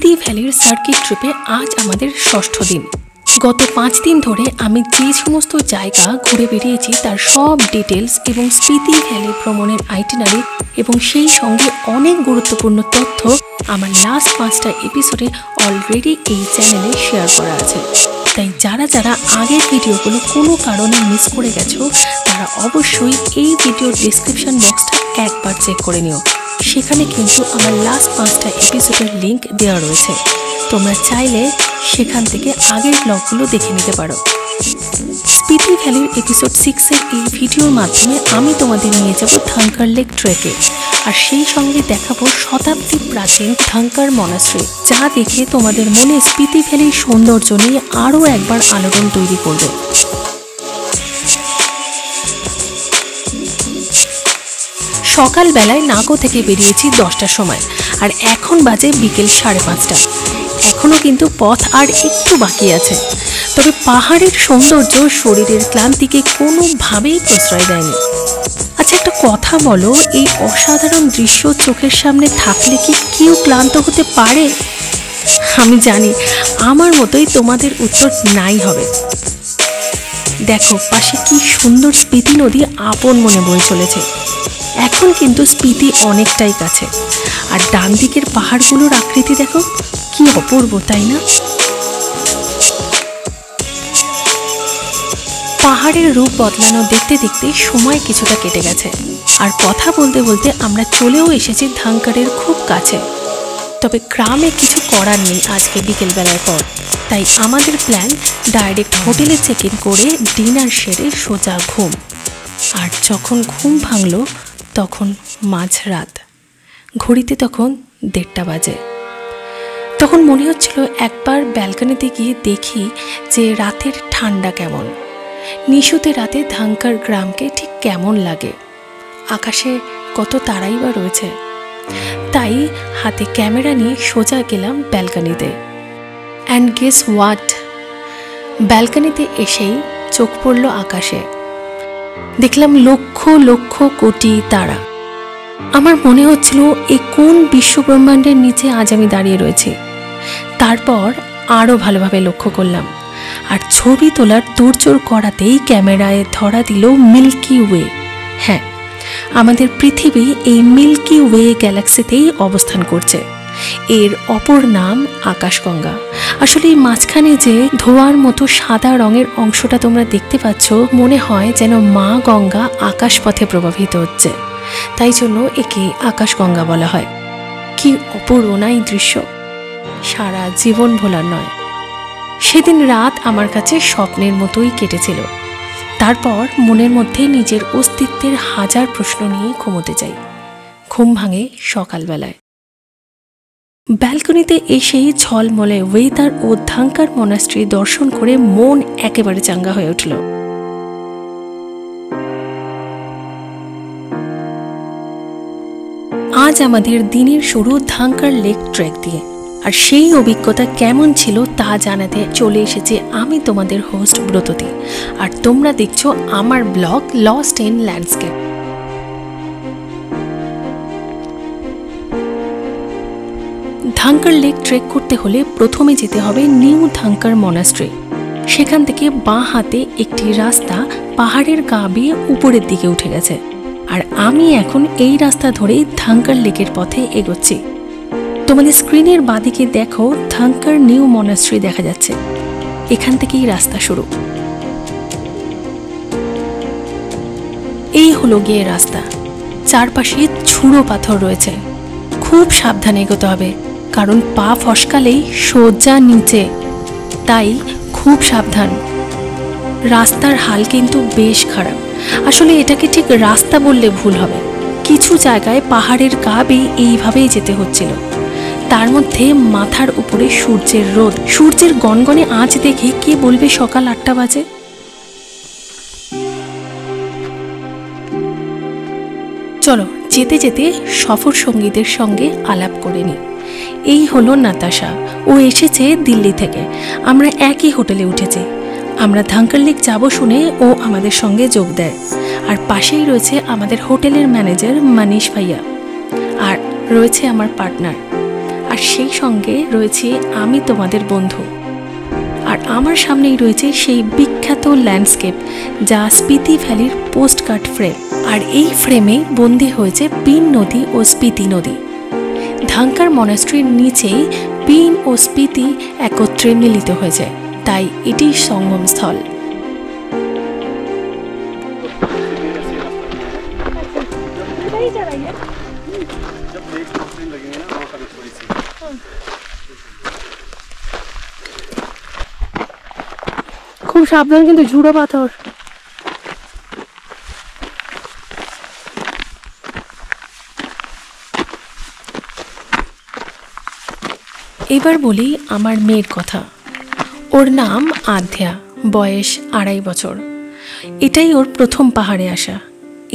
Spiti ভ্যালির circuit ট্রিপে আজ আমাদের ষষ্ঠ দিন। গত 5 দিন ধরে আমি যে সমস্ত জায়গা ঘুরে বেরিয়েছি তার সব ডিটেলস এবং স্পিতি ভ্যালি ভ্রমণের আইটিনারি এবং সেই সঙ্গে অনেক গুরুত্বপূর্ণ তথ্য আমার লাস্ট 5টা এপিসোডে অলরেডি এই চ্যানেলে শেয়ার করা আছে। তাই যারা যারা আগের ভিডিওগুলো কোনো কারণে মিস করে গেছো তারা অবশ্যই এই ভিডিওর ডিসক্রিপশন বক্সটা একবার চেক করে নিও। সেখানে কিন্তু আমার লাস্ট 5টা এপিসোডের লিঙ্ক দেওয়া রয়েছে, তোমরা চাইলে সেখান থেকে আগের ব্লগগুলো দেখে নিতে পারো। স্পিতি ভ্যালির এপিসোড 6-এর এই ভিডিওর মাধ্যমে আমি তোমাদের নিয়ে যাব থাঙ্কার লেক ট্রেকে, আর সেই সঙ্গে দেখাবো শতাব্দী প্রাচীন থাঙ্কার মনাস্ট্রি, যা দেখে তোমাদের মনে স্পিতি ভ্যালির সৌন্দর্য নিয়ে আরও একবার আলোড়ন তৈরি করবে। সকালবেলায় নাগো থেকে বেরিয়েছি 10টার সময়, আর এখন বাজে বিকেল 5:30। এখনও কিন্তু পথ আর একটু বাকি আছে, তবে পাহাড়ের সৌন্দর্য শরীরের ক্লান্তিকে কোনোভাবেই প্রশ্রয় দেয়নি। আচ্ছা, একটা কথা বলো, এই অসাধারণ দৃশ্য চোখের সামনে থাকলে কি কেউ ক্লান্ত হতে পারে? আমি জানি আমার মতোই তোমাদের উত্তর নাই হবে। দেখো পাশে কি সুন্দর স্পিতি নদী আপন মনে বয়ে চলেছে। এখন কিন্তু স্পিতি অনেকটাই কাছে, আর ডান দিকের পাহাড়গুলোর আকৃতি দেখো কি অপূর্ব, তাই না? পাহাড়ের রূপ বদলানো দেখতে দেখতে সময় কিছুটা কেটে গেছে, আর কথা বলতে বলতে আমরা চলেও এসেছি থাঙ্কারের খুব কাছে। তবে গ্রামে কিছু করার নেই আজকে বিকেলবেলার পর, তাই আমাদের প্ল্যান ডাইরেক্ট হোটেলে চেক ইন করে ডিনার সেরে সোজা ঘুম। আর যখন ঘুম ভাঙল তখন মাঝরাত, ঘড়িতে তখন 1:30 বাজে। তখন মনে হচ্ছিল একবার ব্যালকনিতে গিয়ে দেখি যে রাতের ঠান্ডা কেমন, নিশুতে রাতে থাঙ্কার গ্রামকে ঠিক কেমন লাগে, আকাশে কত তারাই বা রয়েছে। তাই হাতে ক্যামেরা নিয়ে সোজা গেলাম ব্যালকনিতে। অ্যান্ড গেস হোয়াট, ব্যালকনিতে এসেই চোখ পড়ল আকাশে, দেখলাম লক্ষ লক্ষ কোটি তারা। আমার মনে হচ্ছিল এ কোন বিশ্বব্রহ্মাণ্ডের নিচে আজ আমি দাঁড়িয়ে রয়েছি। তারপর আরও ভালোভাবে লক্ষ্য করলাম, আর ছবি তোলার তোড়জোড় করাতেই ক্যামেরায় ধরা দিল মিল্কি ওয়ে। হ্যাঁ, আমাদের পৃথিবী এই মিল্কি ওয়ে গ্যালাক্সিতেই অবস্থান করছে। এর অপর নাম আকাশগঙ্গা। আসলে এই মাঝখানে যে ধোঁয়ার মতো সাদা রঙের অংশটা তোমরা দেখতে পাচ্ছ, মনে হয় যেন মা গঙ্গা আকাশপথে প্রবাহিত হচ্ছে, তাই জন্য একে আকাশগঙ্গা বলা হয়। কি অপূর্ব না এই দৃশ্য, সারা জীবন ভোলার নয়। সেদিন রাত আমার কাছে স্বপ্নের মতোই কেটেছিল। তারপর মনের মধ্যে নিজের অস্তিত্বের হাজার প্রশ্ন নিয়ে ঘুমোতে যাই। ঘুম ভাঙে সকালবেলায়। ব্যালকনিতে এসেই ঝলমলে ওয়েদার ও থাঙ্কার মনাস্ট্রি দর্শন করে মন একেবারে চাঙ্গা হয়ে উঠল। আজ আমাদের দিনের শুরু থাঙ্কার লেক ট্রেক দিয়ে, আর সেই অভিজ্ঞতা কেমন ছিল তা জানাতে চলে এসেছে আমি তোমাদের হোস্ট ব্রততী, আর তোমরা দেখছো আমার blog lost in landscape. Thankar lake trek করতে হলে প্রথমে যেতে হবে নিউ থাঙ্কার মনাস্ট্রি। সেখান থেকে বাঁ হাতে একটি রাস্তা পাহাড়ের গা বেয়ে উপরের দিকে উঠে গেছে, আর আমি এখন এই রাস্তা ধরেই থাঙ্কার লেকের পথে এগোচ্ছি। তোমাদের স্ক্রিনের বাঁদিকে দেখো থাঙ্কার নিউ মনাস্ট্রি দেখা যাচ্ছে, এখান থেকেই রাস্তা শুরু। এই হলো গিয়ে রাস্তা, চারপাশে ছুড়ো পাথর রয়েছে, খুব সাবধানে এগোতে হবে, কারণ পা ফসকালেই সোজা নিচে, তাই খুব সাবধান। রাস্তার হাল কিন্তু বেশ খারাপ। আসলে এটাকে ঠিক রাস্তা বললে ভুল হবে, কিছু জায়গায় পাহাড়ের গা বেয়ে এইভাবেই যেতে হচ্ছিল। তার মধ্যে মাথার উপরে সূর্যের রোদ, সূর্যের গনগনে আঁচ দেখে কে বলবে সকাল 8টা বাজে। চলো যেতে যেতে সফর সঙ্গীদের সঙ্গে আলাপ করে নিই। এই হলো নাতাশা, ও এসেছে দিল্লি থেকে। আমরা একই হোটেলে উঠেছি। আমরা থাঙ্কার লেক যাব শুনে ও আমাদের সঙ্গে যোগ দেয়, আর পাশেই রয়েছে আমাদের হোটেলের ম্যানেজার মনীষ ভাইয়া, আর রয়েছে আমার পার্টনার। আর সেই সঙ্গে রয়েছে আমি তোমাদের বন্ধু। আর আমার সামনেই রয়েছে সেই বিখ্যাত ল্যান্ডস্কেপ যা স্পিতি ভ্যালির পোস্টকার্ড ফ্রেম। আর এই ফ্রেমে বন্দী হয়েছে পিন নদী ও স্পিতি নদী। ধাঙ্কার মনাস্ট্রির নিচেই পিন ও স্পিতি একত্রে মিলিত হয়েছে, তাই এটি সঙ্গমস্থল। খুব সাবধান কিন্তু, ঝুড়ো পাথর। এবার বলি আমার মেয়ের কথা। ওর নাম আধ্যা, বয়স 2.5 বছর। এটাই ওর প্রথম পাহাড়ে আসা।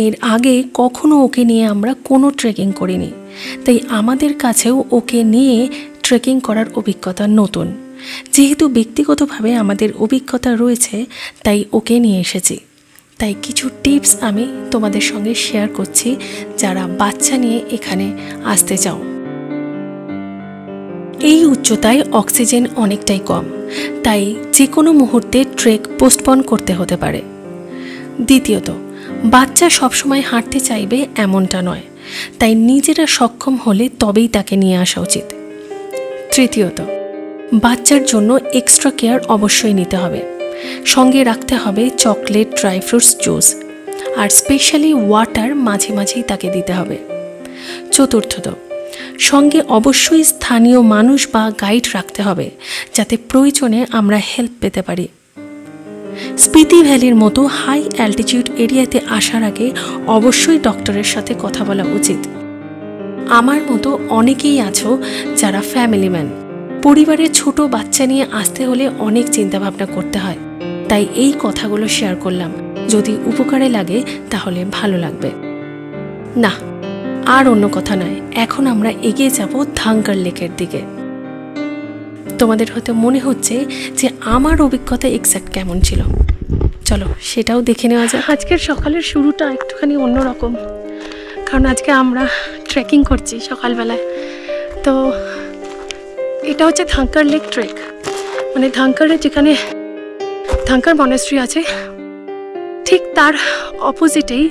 এর আগে কখনো ওকে নিয়ে আমরা কোনো ট্রেকিং করিনি, তাই আমাদের কাছেও ওকে নিয়ে ট্রেকিং করার অভিজ্ঞতা নতুন। যেহেতু ব্যক্তিগতভাবে আমাদের অভিজ্ঞতা রয়েছে, তাই ওকে নিয়ে এসেছি। তাই কিছু টিপস আমি তোমাদের সঙ্গে শেয়ার করছি যারা বাচ্চা নিয়ে এখানে আসতে চাও। এই উচ্চতায় অক্সিজেন অনেকটাই কম, তাই যে কোনো মুহূর্তে ট্রেক পোস্টপন করতে হতে পারে। দ্বিতীয়ত, বাচ্চা সবসময় হাঁটতে চাইবে এমনটা নয়, তাই নিজেরা সক্ষম হলে তবেই তাকে নিয়ে আসা উচিত। তৃতীয়ত, বাচ্চার জন্য এক্সট্রা কেয়ার অবশ্যই নিতে হবে। সঙ্গে রাখতে হবে চকলেট, ড্রাই ফ্রুটস, জুস আর স্পেশালি ওয়াটার মাঝে মাঝেই তাকে দিতে হবে। চতুর্থত, সঙ্গে অবশ্যই স্থানীয় মানুষ বা গাইড রাখতে হবে, যাতে প্রয়োজনে আমরা হেল্প পেতে পারি। স্পিতি ভ্যালির মতো হাই অ্যালটিটিউড এরিয়াতে আসার আগে অবশ্যই ডক্টরের সাথে কথা বলা উচিত। আমার মতো অনেকেই আছো যারা ফ্যামিলি ম্যান, পরিবারের ছোট বাচ্চা নিয়ে আসতে হলে অনেক চিন্তাভাবনা করতে হয়, তাই এই কথাগুলো শেয়ার করলাম। যদি উপকারে লাগে তাহলে ভালো লাগবে। না, আর অন্য কথা নয়, এখন আমরা এগিয়ে যাব ধাঙ্কার লেকের দিকে। তোমাদের হয়তো মনে হচ্ছে যে আমার অভিজ্ঞতা এক্স্যাক্ট কেমন ছিল, চলো সেটাও দেখে নেওয়া যায়। আজকের সকালের শুরুটা একটুখানি অন্যরকম, কারণ আজকে আমরা ট্রেকিং করছি সকালবেলায়। তো এটা হচ্ছে ধাঙ্কার লেক ট্রেক, মানে ধাঙ্কারের যেখানে ধাঙ্কার মনাস্ট্রি আছে ঠিক তার অপোজিটেই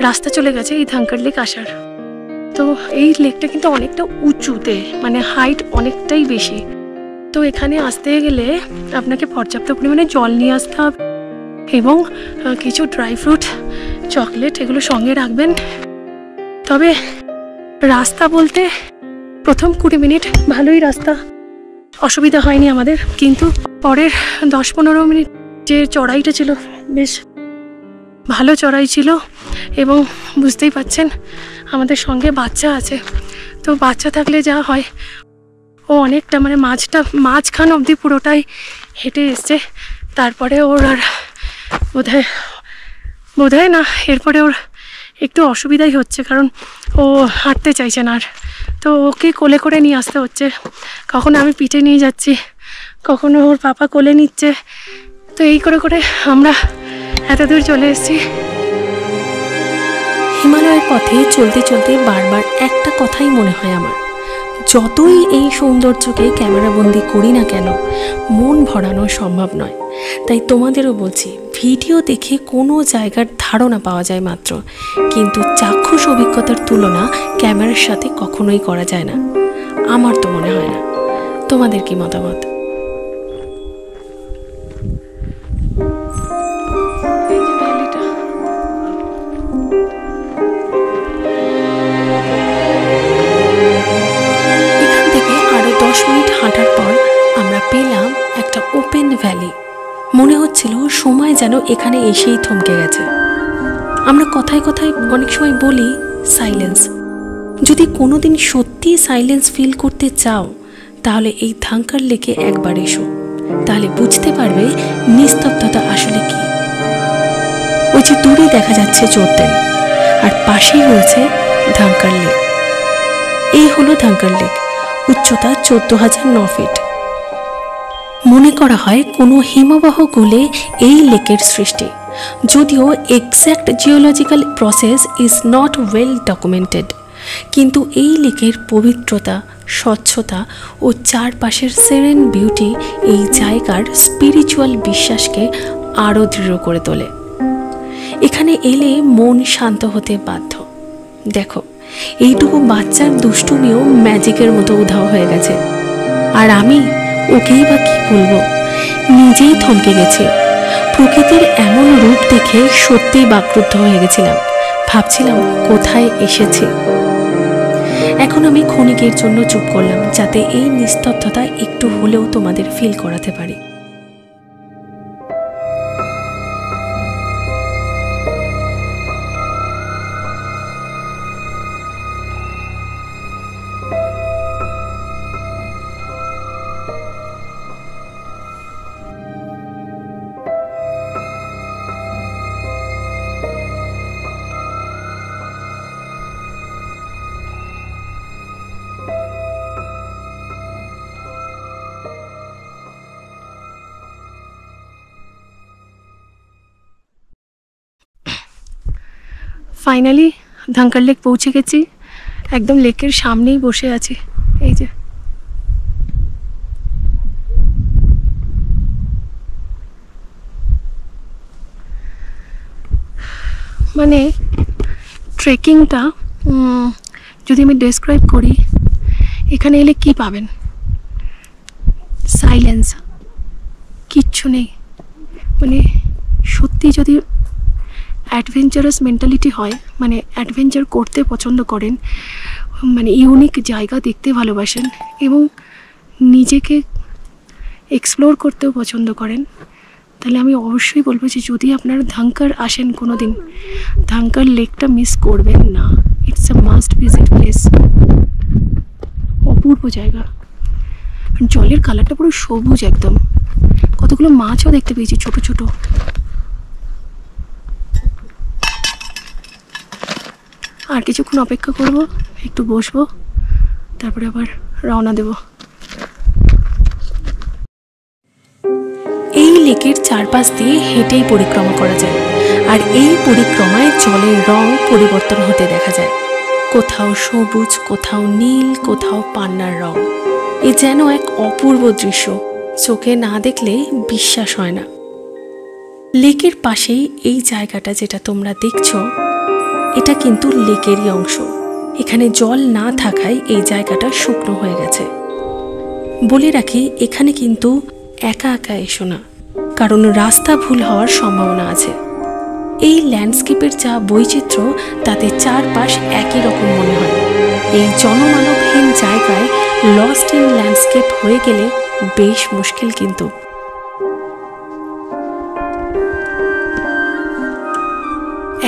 রাস্তা চলে গেছে এই ধাঙ্কার লেক আসার। তো এই লেকটা কিন্তু অনেকটা উঁচুতে, মানে হাইট অনেকটাই বেশি। তো এখানে আসতে গেলে আপনাকে পর্যাপ্ত পরিমাণে জল নিয়ে আসতে হবে এবং কিছু ড্রাই ফ্রুট, চকলেট এগুলো সঙ্গে রাখবেন। তবে রাস্তা বলতে প্রথম 20 মিনিট ভালোই রাস্তা, অসুবিধা হয়নি আমাদের, কিন্তু পরের 10-15 মিনিট যে চড়াইটা ছিল বেশ ভালো চড়াই ছিল। এবং বুঝতেই পাচ্ছেন আমাদের সঙ্গে বাচ্চা আছে, তো বাচ্চা থাকলে যা হয় ও অনেকটা মানে মাঝখান অবধি পুরোটাই হেঁটে এসছে। তারপরে ওর আর বোধহয় না, এরপরে ওর একটু অসুবিধাই হচ্ছে, কারণ ও হাঁটতে চাইছে না আর। তো ওকে কোলে করে নিয়ে আসতে হচ্ছে, কখনো আমি পিঠে নিয়ে যাচ্ছি, কখনো ওর পাপা কোলে নিচ্ছে। তো এই করে করে আমরা এত দূর চলে এসেছি। হিমালয়ের পথে চলতে চলতে বারবার একটা কথাই মনে হয় আমার, যতই এই সৌন্দর্যকে ক্যামেরাবন্দি করি না কেন, মন ভরানো সম্ভব নয়। তাই তোমাদেরও বলছি, ভিডিও দেখে কোনো জায়গার ধারণা পাওয়া যায় মাত্র, কিন্তু চাক্ষুষ অভিজ্ঞতার তুলনা ক্যামেরার সাথে কখনোই করা যায় না। আমার তো মনে হয় না। তোমাদের কি মতামত? এখান থেকে আরো 10 মিনিট হাঁটার পর আমরা পেলাম একটা ওপেন ভ্যালি। মনে হচ্ছিল সময় যেন এখানে এসেই থমকে গেছে। আমরা কথায় কথায় অনেক সময় বলি সাইলেন্স। যদি কোনোদিন সত্যি সাইলেন্স ফিল করতে চাও, তাহলে এই ধাঙ্কার লেকে একবার এসো, তাহলে বুঝতে পারবে নিস্তব্ধতা আসলে কি। ওই যে দূরে দেখা যাচ্ছে চোরদেন, আর পাশেই রয়েছে ধাঙ্কার লেক। এই হলো ধাঙ্কার লেক, উচ্চতা 14,009 ফিট। মনে করা হয় কোনো হিমবাহ গলে এই লেকের সৃষ্টি, যদিও exact geological process is not well documented. কিন্তু এই লেকের পবিত্রতা, স্বচ্ছতা ও চারপাশের সেরেন বিউটি এই জায়গার স্পিরিচুয়াল বিশ্বাসকে আরও দৃঢ় করে তোলে। এখানে এলে মন শান্ত হতে বাধ্য। দেখো, এইটুকু বাচ্চার দুষ্টুমিও ম্যাজিকের মতো উধাও হয়ে গেছে। আর আমি ওকেই বা কি বলবো, নিজেই থমকে গেছি। প্রকৃতির এমন রূপ দেখে সত্যিই বাকরুদ্ধ হয়ে গেছিলাম। ভাবছিলাম কোথায় এসেছি। এখন আমি ক্ষণিকের জন্য চুপ করলাম, যাতে এই নিস্তব্ধতা একটু হলেও তোমাদের ফিল করাতে পারি। ফাইনালি ধাঙ্কার লেক পৌঁছে গেছি। একদম লেকের সামনেই বসে আছি। এই যে মানে ট্রেকিংটা যদি আমি ডেসক্রাইব করি, এখানে এলে কি পাবেন? সাইলেন্স, কিচ্ছু নেই। মানে সত্যি যদি অ্যাডভেঞ্চারাস মেন্টালিটি হয়, মানে অ্যাডভেঞ্চার করতে পছন্দ করেন, মানে ইউনিক জায়গা দেখতে ভালোবাসেন এবং নিজেকে এক্সপ্লোর করতেও পছন্দ করেন, তাহলে আমি অবশ্যই বলবো যে যদি আপনারা ধাঙ্কার আসেন কোনো দিন, ধাঙ্কার লেকটা মিস করবেন না। It's a must visit place. অপূর্ব জায়গা। জলের কালারটা পুরো সবুজ একদম। কতগুলো মাছও দেখতে পেয়েছি ছোট ছোট। আর কিছুক্ষণ অপেক্ষা করব, একটু বসবো, তারপরে আবার রওনা দেব। এই লেকের চারপাশ দিয়ে হেঁটেই পরিক্রমা করা যায়, আর এই পরিক্রমায় জলের রং পরিবর্তন হতে দেখা যায়। কোথাও সবুজ, কোথাও নীল, কোথাও পান্নার রং। এ যেন এক অপূর্ব দৃশ্য, চোখে না দেখলে বিশ্বাস হয় না। লেকের পাশেই এই জায়গাটা যেটা তোমরা দেখছো, এটা কিন্তু লেকেরই অংশ। এখানে জল না থাকায় এই জায়গাটা শুকনো হয়ে গেছে। বলে রাখি, এখানে কিন্তু একা একা এসো না, কারণ রাস্তা ভুল হওয়ার সম্ভাবনা আছে। এই ল্যান্ডস্কেপের যা বৈচিত্র্য, তাতে চারপাশ একই রকম মনে হয়। এই জনমানবহীন জায়গায় লস্ট ইন ল্যান্ডস্কেপ হয়ে গেলে বেশ মুশকিল কিন্তু।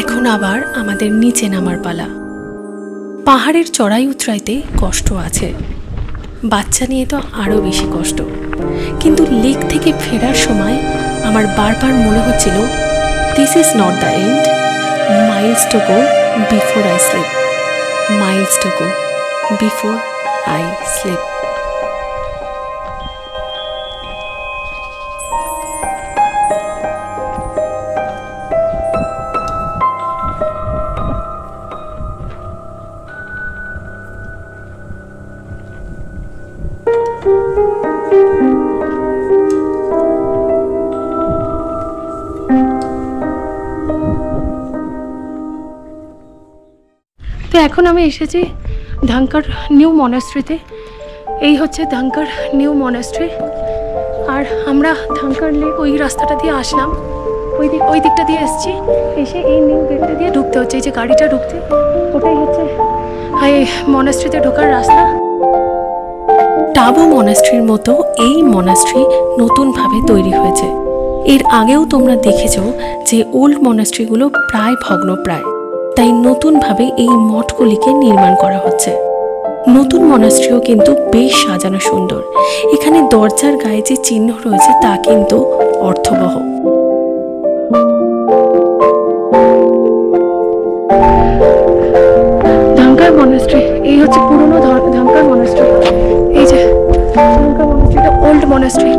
এখন আবার আমাদের নিচে নামার পালা। পাহাড়ের চড়াই উতরাইতে কষ্ট আছে, বাচ্চা নিয়ে তো আরও বেশি কষ্ট। কিন্তু লেক থেকে ফেরার সময় আমার বারবার মনে হচ্ছিল, this is not the end, Miles to go before I sleep, Miles to go before I sleep. তো এখন আমি এসেছি ধাঙ্কার নিউ মনাস্ট্রিতে। এই হচ্ছে ধাঙ্কার নিউ মনাস্ট্রি। আর আমরা ধাঙ্কার লেক ওই রাস্তাটা দিয়ে আসলাম, ওই দিকটা দিয়ে এসেছি। এসে এই নিউ গেটটা দিয়ে ঢুকতে হচ্ছে। এই যে গাড়িটা ঢুকছে, ওটাই হচ্ছে এই মনাস্ট্রিতে ঢোকার রাস্তা। টাবো মনাস্ট্রির মতো এই মনাস্ট্রি নতুনভাবে তৈরি হয়েছে। এর আগেও তোমরা দেখেছো যে ওল্ড মনাস্ট্রিগুলো প্রায় ভগ্নপ্রায়, তাই নতুনভাবে এই মঠগুলিকে নির্মাণ করা হচ্ছে। নতুন মনাস্ট্রিও কিন্তু বেশ সাজানো সুন্দর। এখানে দরজার গায়ে যে চিহ্ন রয়েছে তা কিন্তু অর্থবহ। ধাঙ্কার মনাস্ট্রি, এই হচ্ছে পুরনো ধাঙ্কার মনাস্ট্রি। এই যে ধাঙ্কার মনাস্ট্রিটা ওল্ড মনাস্ট্রি।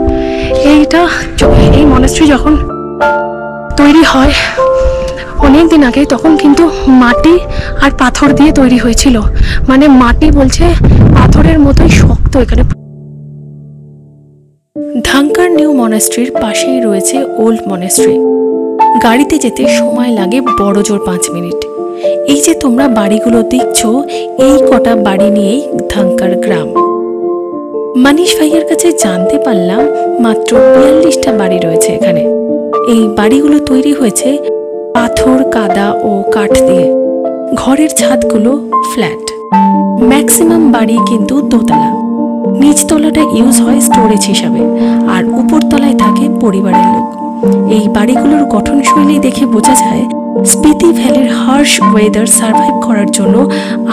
এই মনাস্ট্রি যখন তৈরি হয়, অনেক দিন আগে, তখন কিন্তু মাটি আর পাথর দিয়ে তৈরি হয়েছিল, মানে মাটি বলছে পাথরের মতোই শক্ত। এখানে ধাঙ্কার নিউ মনাস্ট্রির পাশেই রয়েছে ওল্ড মনাস্ট্রি। গাড়িতে যেতে সময় লাগে বড় জোর 5 মিনিট। এই যে তোমরা বাড়িগুলো দেখছো, এই কটা বাড়ি নিয়েই ধাঙ্কার গ্রাম। মানিশ ভাইয়ের কাছে জানতে পারলাম মাত্র 42টা বাড়ি রয়েছে এখানে। এই বাড়িগুলো তৈরি হয়েছে পাথর, কাদা ও কাঠ দিয়ে। ঘরের ছাদগুলো ফ্ল্যাট। ম্যাক্সিমাম বাড়ি কিন্তু দোতলা। নিচতলাটা ইউজ হয় স্টোরেজ হিসাবে, আর উপরতলায় থাকে পরিবারের লোক। এই বাড়িগুলোর গঠনশৈলী দেখে বোঝা যায় স্পিতি ভ্যালির হার্শ ওয়েদার সার্ভাইভ করার জন্য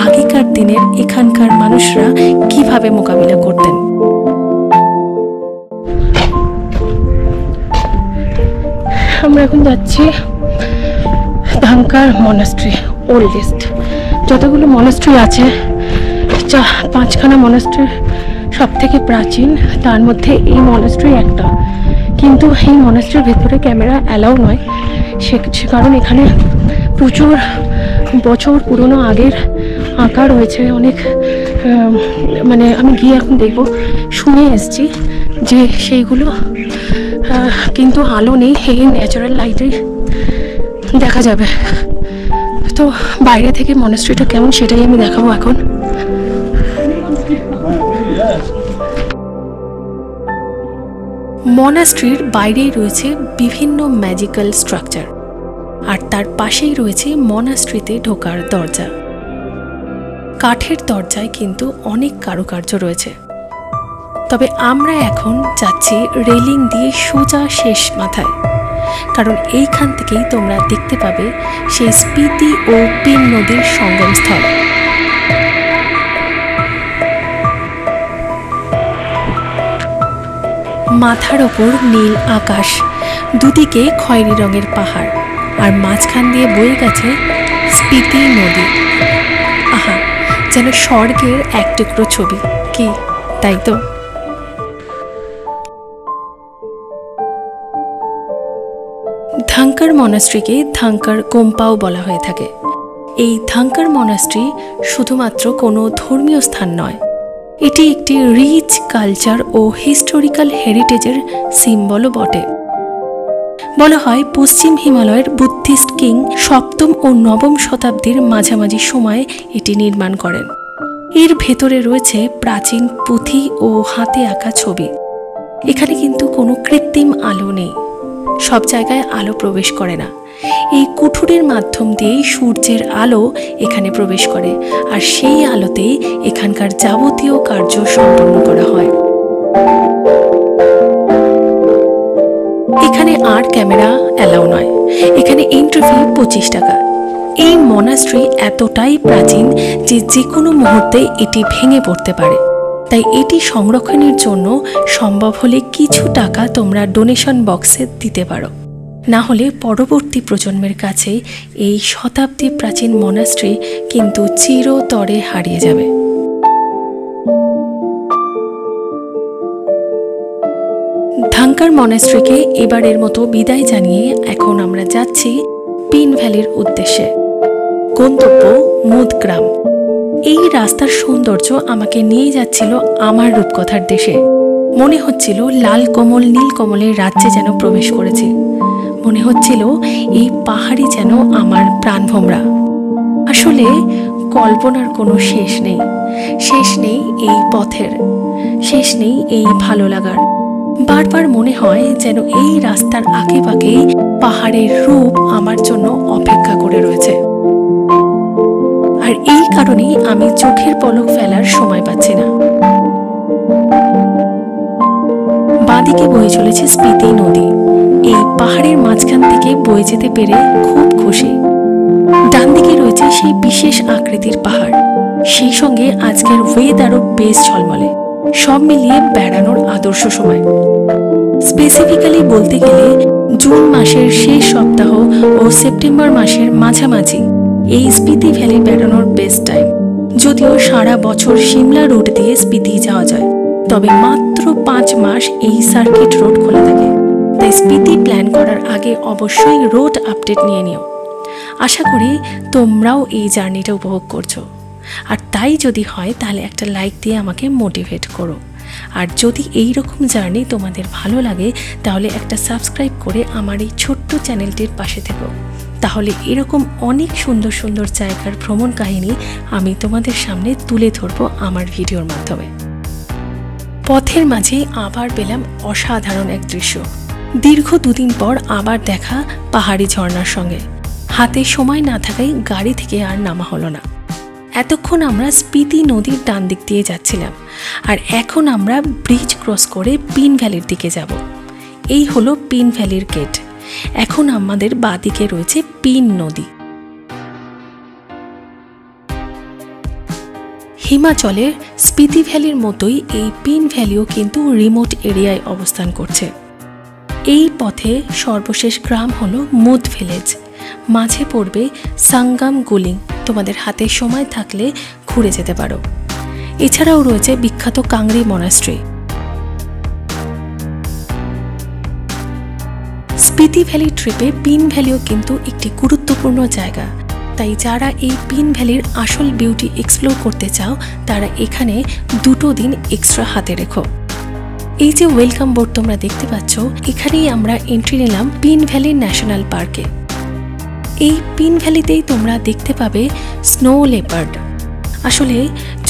আগেকার দিনের এখানকার মানুষরা কিভাবে মোকাবিলা করতেন। আমরা এখন যাচ্ছি ধাঙ্কার মনাস্ট্রি, ওল্ডেস্ট। যতগুলো মনাস্ট্রি আছে, 5খানা মনাস্ট্রি সব থেকে প্রাচীন, তার মধ্যে এই মনাস্ট্রি একটা। কিন্তু এই মনাস্ট্রির ভেতরে ক্যামেরা অ্যালাউ নয়, সে কারণ এখানে প্রচুর বছর পুরনো আগের আঁকা রয়েছে অনেক। মানে আমি গিয়ে এখন দেখব, শুনে এসছি যে সেইগুলো কিন্তু আলো নেই, এই ন্যাচারাল লাইটেই দেখা যাবে। তো বাইরে থেকে মনাস্ট্রিটা কেমন সেটাই আমি দেখাবো এখন। মনাস্ট্রির বাইরেই রয়েছে বিভিন্ন ম্যাজিক্যাল স্ট্রাকচার, আর তার পাশেই রয়েছে মনাস্ট্রিতে ঢোকার দরজা। কাঠের দরজায় কিন্তু অনেক কারুকার্য রয়েছে। তবে আমরা এখন যাচ্ছি রেলিং দিয়ে সোজা শেষ মাথায়, কারণ এইখান থেকেই তোমরা দেখতে পাবে সেই স্পিতি ও পিন নদীর সঙ্গমস্থল। মাথার ওপর নীল আকাশ, দুদিকে খয়েরি রঙের পাহাড়, আর মাঝখান দিয়ে বয়ে গেছে স্পিতি নদী। আহা, যেন স্বর্গের এক টুকরো ছবি, কি তাই তো? ধাঙ্কার মনাস্ট্রিকে ধাঙ্কার গোম্পাও বলা হয়ে থাকে। এই ধাঙ্কার মনাস্ট্রি শুধুমাত্র কোনো ধর্মীয় স্থান নয়, এটি একটি রিচ কালচার ও হিস্টোরিক্যাল হেরিটেজের সিম্বলও বটে। বলা হয় পশ্চিম হিমালয়ের বুদ্ধিস্ট কিং 7ম ও 9ম শতাব্দীর মাঝামাঝি সময়ে এটি নির্মাণ করেন। এর ভেতরে রয়েছে প্রাচীন পুঁথি ও হাতে আঁকা ছবি। এখানে কিন্তু কোনো কৃত্রিম আলো নেই, সব জায়গায় আলো প্রবেশ করে না। এই কুঠুরির মাধ্যম দিয়েই সূর্যের আলো এখানে প্রবেশ করে, আর সেই আলোতেই এখানকার যাবতীয় কার্য সম্পন্ন করা হয়। এখানে আর ক্যামেরা অ্যালাউ নয়। এখানে এন্ট্রি ফি 25 টাকা। এই মনাস্ট্রি এতটাই প্রাচীন যে যে কোনো মুহূর্তে এটি ভেঙে পড়তে পারে। তাই এটি সংরক্ষণের জন্য সম্ভব হলে কিছু টাকা তোমরা ডোনেশন বক্সে দিতে পারো, না হলে পরবর্তী প্রজন্মের কাছে এই শতাব্দী প্রাচীন মনাস্ট্রি কিন্তু চিরতরে হারিয়ে যাবে। ধাঙ্কার মনাস্ট্রিকে এবারের মতো বিদায় জানিয়ে এখন আমরা যাচ্ছি পিন ভ্যালির উদ্দেশ্যে। গন্তব্য মুদগ্রাম। এই রাস্তার সৌন্দর্য আমাকে নিয়ে যাচ্ছিল আমার রূপকথার দেশে। মনে হচ্ছিল লাল কমল নীল কমলের রাজ্যে যেন প্রবেশ করেছি। মনে হচ্ছিল এই পাহাড়ি যেন আমার প্রাণভোমরা। আসলে কল্পনার কোনো শেষ নেই, শেষ নেই এই পথের, শেষ নেই এই ভালো লাগার। বারবার মনে হয় যেন এই রাস্তার আঁকেবাঁকেই পাহাড়ের রূপ আমার জন্য অপেক্ষা করে রয়েছে। আর এই কারণেই আমি চোখের পলক ফেলার সময় পাচ্ছি না। বাঁদিকে বয়ে চলেছে স্পিতি নদী। এই পাহাড়ের মাঝখান থেকে বয়ে যেতে পেরে খুব খুশি। ডান দিকে রয়েছে সেই বিশেষ আকৃতির পাহাড়, সেই সঙ্গে আজকের ওয়েদারও বেশ ঝলমলে। সব মিলিয়ে বেড়ানোর আদর্শ সময়। স্পেসিফিক্যালি বলতে গেলে জুন মাসের শেষ সপ্তাহ ও সেপ্টেম্বর মাসের মাঝামাঝি এই স্পিতি ভ্যালি বেড়ানোর বেস্ট টাইম। যদিও সারা বছর সিমলা রুট দিয়ে স্পিতি যাওয়া যায়, তবে মাত্র 5 মাস এই সার্কিট রোড খোলা থাকে। তাই স্পিতি প্ল্যান করার আগে অবশ্যই রোড আপডেট নিয়ে নিও। আশা করি তোমরাও এই জার্নিটা উপভোগ করছো, আর তাই যদি হয় তাহলে একটা লাইক দিয়ে আমাকে মোটিভেট করো। আর যদি এই রকম জার্নি তোমাদের ভালো লাগে তাহলে একটা সাবস্ক্রাইব করে আমার এই ছোট্ট চ্যানেলটির পাশে থেকো, তাহলে এরকম অনেক সুন্দর সুন্দর জায়গার ভ্রমণ কাহিনী আমি তোমাদের সামনে তুলে ধরবো আমার ভিডিওর মাধ্যমে। পথের মাঝে আবার পেলাম অসাধারণ এক দৃশ্য। দীর্ঘ 2 দিন পর আবার দেখা পাহাড়ি ঝর্ণার সঙ্গে। হাতে সময় না থাকায় গাড়ি থেকে আর নামা হলো না। এতক্ষণ আমরা স্পিতি নদীর ডান দিক দিয়ে যাচ্ছিলাম, আর এখন আমরা ব্রিজ ক্রস করে পিন ভ্যালির দিকে যাব। এই হলো পিন ভ্যালির গেট। এখন আমাদের বাঁ দিকে রয়েছে পিন নদী। হিমাচলের স্পিতি ভ্যালির মতোই এই পিন ভ্যালিও কিন্তু রিমোট এরিয়ায় অবস্থান করছে। এই পথে সর্বশেষ গ্রাম হলো মুদ ভিলেজ। মাঝে পড়বে সাঙ্গাম গুলিং। তোমাদের হাতে সময় থাকলে ঘুরে যেতে পারো। এছাড়াও রয়েছে বিখ্যাত কাংরি মনাস্ট্রি। স্পিতি ভ্যালি ট্রিপে পিন ভ্যালিও কিন্তু একটি গুরুত্বপূর্ণ জায়গা। তাই যারা এই পিন ভ্যালির আসল বিউটি এক্সপ্লোর করতে চাও তারা এখানে 2 দিন এক্সট্রা হাতে রেখো। এই যে ওয়েলকাম বোর্ড তোমরা দেখতে পাচ্ছ, এখানেই আমরা এন্ট্রি নিলাম পিন ভ্যালি ন্যাশনাল পার্কে। এই পিন ভ্যালিতেই তোমরা দেখতে পাবে স্নো লেপার্ড। আসলে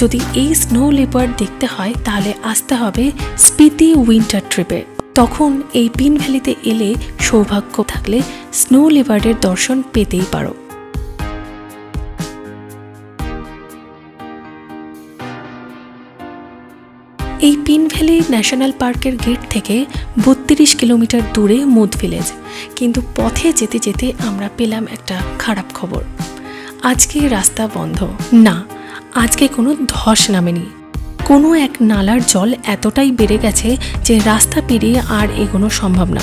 যদি এই স্নো লেপার্ড দেখতে হয় তাহলে আসতে হবে স্পিতি উইন্টার ট্রিপে। তখন এই পিন ভ্যালিতে এলে সৌভাগ্য থাকলে স্নো লেপার্ডের দর্শন পেতেই পারো। এই পিন ভ্যালি ন্যাশনাল পার্কের গেট থেকে 32 কিলোমিটার দূরে মুদ ভিলেজ। কিন্তু পথে যেতে যেতে আমরা পেলাম একটা খারাপ খবর। আজকে রাস্তা বন্ধ। না, আজকে কোনো ধস নামেনি। কোনো এক নালার জল এতটাই বেড়ে গেছে যে রাস্তা পেরিয়ে আর এগোনো সম্ভব না।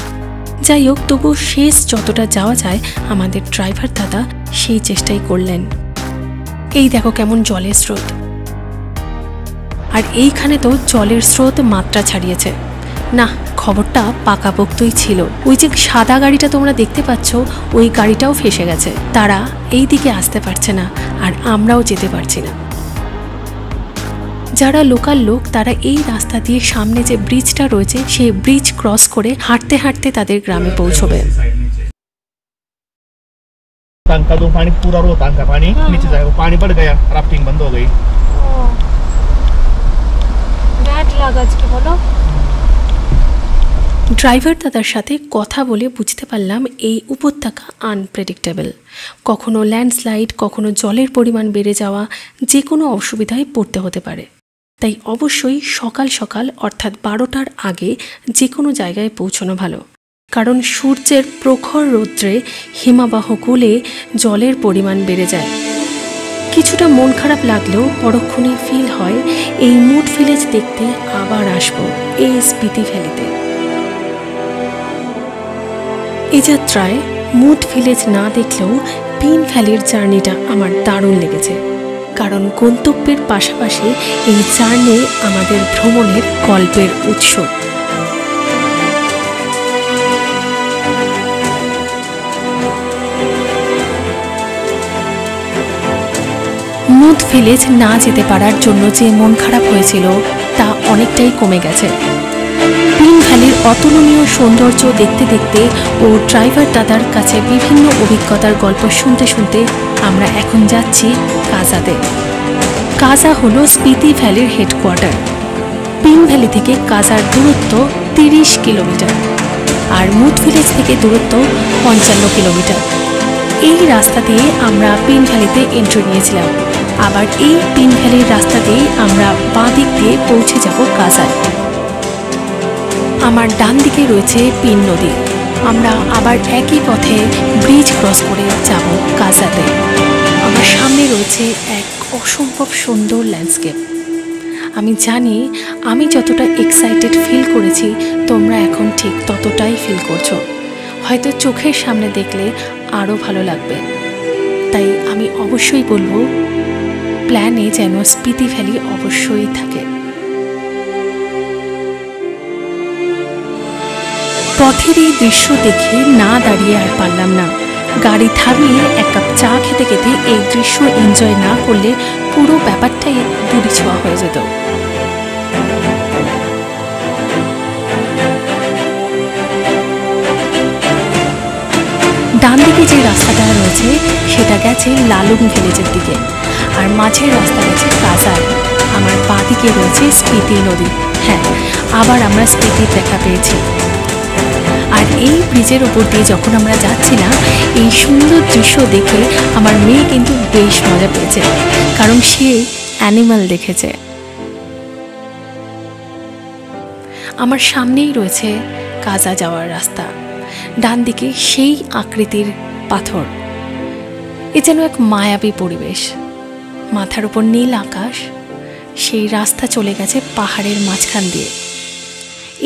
যাই হোক, তবু শেষ যতটা যাওয়া যায় আমাদের ড্রাইভার দাদা সেই চেষ্টাই করলেন। এই দেখো কেমন জলের স্রোত। আর এইখানে তো জলের স্রোত মাত্রা ছাড়িয়েছে। না, খবরটা পাকাপোক্তই ছিল। ওই যে সাদা গাড়িটা তোমরা দেখতে পাচ্ছ, ওই গাড়িটাও ফেসে গেছে। তারা এই দিকে আসতে পারছে না, আর আমরাও যেতে পারছি না। যারা লোকাল লোক তারা এই রাস্তা দিয়ে সামনে যে ব্রিজটা রয়েছে সেই ব্রিজ ক্রস করে হাঁটতে হাঁটতে তাদের গ্রামে পৌঁছবে। टंका दो पानी पूरा रोहतांग का पानी नीचे जाएगा, पानी बढ़ गया, राफ्टिंग बंद हो गई। ড্রাইভার দাদার সাথে কথা বলে বুঝতে পারলাম এই উপত্যকা আনপ্রেডিক্টেবল। কখনো ল্যান্ডস্লাইড, কখনো জলের পরিমাণ বেড়ে যাওয়া, যে কোনো অসুবিধায় পড়তে হতে পারে। তাই অবশ্যই সকাল সকাল অর্থাৎ 12টার আগে যে কোনো জায়গায় পৌঁছানো ভালো, কারণ সূর্যের প্রখর রৌদ্রে হিমাবাহ গলে জলের পরিমাণ বেড়ে যায়। কিছুটা মন খারাপ লাগলেও পরক্ষণেই ফিল হয় এই মুড ভিলেজ দেখতে আবার আসবো এই স্পিতি ভ্যালিতে। এই যাত্রায় মুড ভিলেজ না দেখলেও পিন ভ্যালির জার্নিটা আমার দারুণ লেগেছে, কারণ গন্তব্যের পাশাপাশি এই জার্নি আমাদের ভ্রমণের গল্পের উৎস। মুদ ভিলেজ না যেতে পারার জন্য যে মন খারাপ হয়েছিল তা অনেকটাই কমে গেছে। পিন ভ্যালির অতুলনীয় সৌন্দর্য দেখতে দেখতে ও ড্রাইভার দাদার কাছে বিভিন্ন অভিজ্ঞতার গল্প শুনতে শুনতে আমরা এখন যাচ্ছি কাজাতে। কাজা হলো স্পিতি ভ্যালির হেডকোয়ার্টার। পিন ভ্যালি থেকে কাজার দূরত্ব 30 কিলোমিটার, আর মুদ ভিলেজ থেকে দূরত্ব 55 কিলোমিটার। এই রাস্তা দিয়ে আমরা পিন ভ্যালিতে এন্ট্রি নিয়েছিলাম। আবার এই পিন ভ্যালির রাস্তা দিয়েই আমরা বাঁ দিক দিয়ে পৌঁছে যাব কাজায়। আমার ডান দিকে রয়েছে পিন নদী। আমরা আবার একই পথে ব্রিজ ক্রস করে যাব কাজাতে। আমার সামনে রয়েছে এক অসম্ভব সুন্দর ল্যান্ডস্কেপ। আমি জানি আমি যতটা এক্সাইটেড ফিল করেছি তোমরা এখন ঠিক ততটাই ফিল করছো। হয়তো চোখের সামনে দেখলে আরও ভালো লাগবে। তাই আমি অবশ্যই বলবো প্ল্যানে যেন স্পিতি ভ্যালি অবশ্যই থাকে। পথের এই দৃশ্য দেখে না দাঁড়িয়ে আর পারলাম না। গাড়ি থামিয়ে এক কাপ চা খেতে খেতে এই দৃশ্য এনজয় না করলে পুরো ব্যাপারটাই দূরে ছোঁয়া হয়ে যেত। ডান দিকে যে রাস্তাটা রয়েছে সেটা গেছে লালুং ভিলেজের দিকে, আর মাঝের রাস্তা গেছে কাজায়। আমার বাঁ দিকে রয়েছে স্পিতি নদী। হ্যাঁ, আবার আমরা স্পিতির দেখা পেয়েছি। আর এই ব্রিজের ওপর দিয়ে যখন আমরা যাচ্ছিলাম, এই সুন্দর দৃশ্য দেখে আমার মেয়ে কিন্তু বেশ মজা পেয়েছে, কারণ সে অ্যানিমাল দেখেছে। আমার সামনেই রয়েছে কাজা যাওয়ার রাস্তা, ডান দিকে সেই আকৃতির পাথর। এ যেন এক মায়াবী পরিবেশ, মাথার উপর নীল আকাশ, সেই রাস্তা চলে গেছে পাহাড়ের মাঝখান দিয়ে।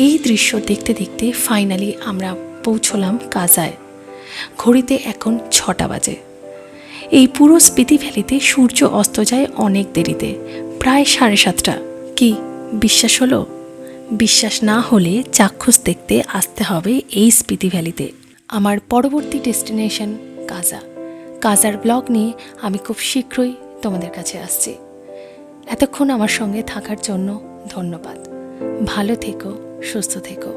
এই দৃশ্য দেখতে দেখতে ফাইনালি আমরা পৌঁছলাম কাজায়। ঘড়িতে এখন 6টা বাজে। এই পুরো স্পিতি ভ্যালিতে সূর্য অস্ত যায় অনেক দেরিতে, প্রায় 7:30। কি বিশ্বাস হলো? বিশ্বাস না হলে চাক্ষুষ দেখতে আসতে হবে এই স্পিতি ভ্যালিতে। আমার পরবর্তী ডেস্টিনেশন কাজা। কাজার ব্লগ নিয়ে আমি খুব শীঘ্রই তোমাদের কাছে আসছি। এতক্ষণ আমার সঙ্গে থাকার জন্য ধন্যবাদ। ভালো থেকো, সুস্থ থেকো।